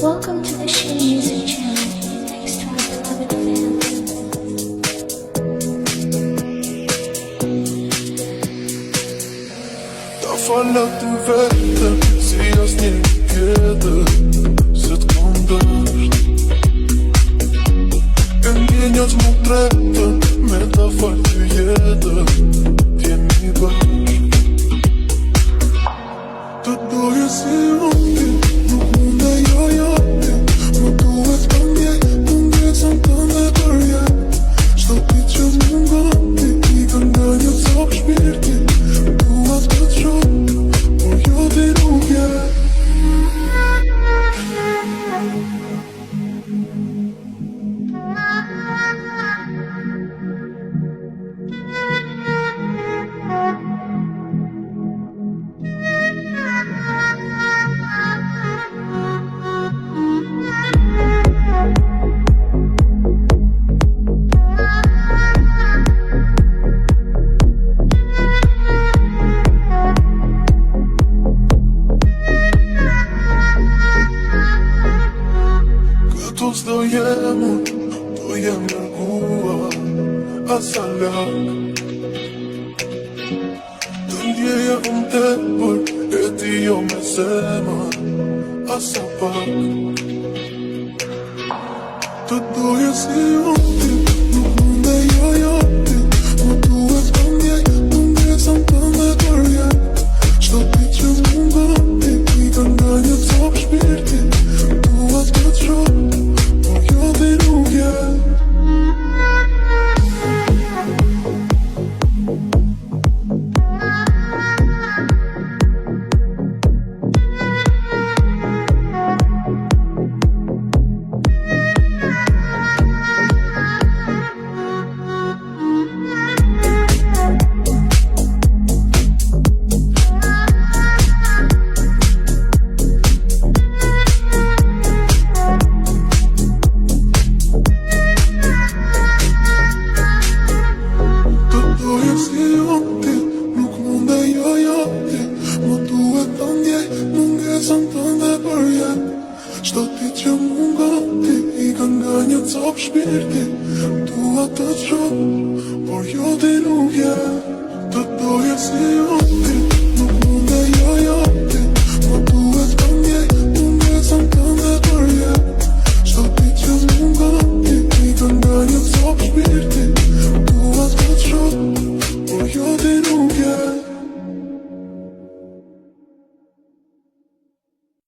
Welcome to the Sheen Music Channel. Thanks to our beloved fans. Ta falak të vetëm, si asnjë tjetër, se t'kom dësht. E ndjenjat mu tretën, me ta fal të jetën, t'jemi bashk. Të doje si unë, nuk munde jo ti, më duhet të ndjej, mungesën tënde për jetë. Çdo ditë që mungon ti, i ka nga një copë shpirti, dua të shoh, por jo ti nuk je. Do jem nërgua asa lak. Të ndjeja tepër, e ti jo me zemër, asa pak. Të doje si ti, nuk munde jo ti, më duhet të ndjej, mungesën tënde për jetë. Çdo ditë që mungon ti, i ka nga një copë shpirti, dua të shoh, jo ti nuk je. Çdo ditë që mungon ti, i ka nga një copë shpirti, dua të shoh, por jo ti nuk je. Të doje si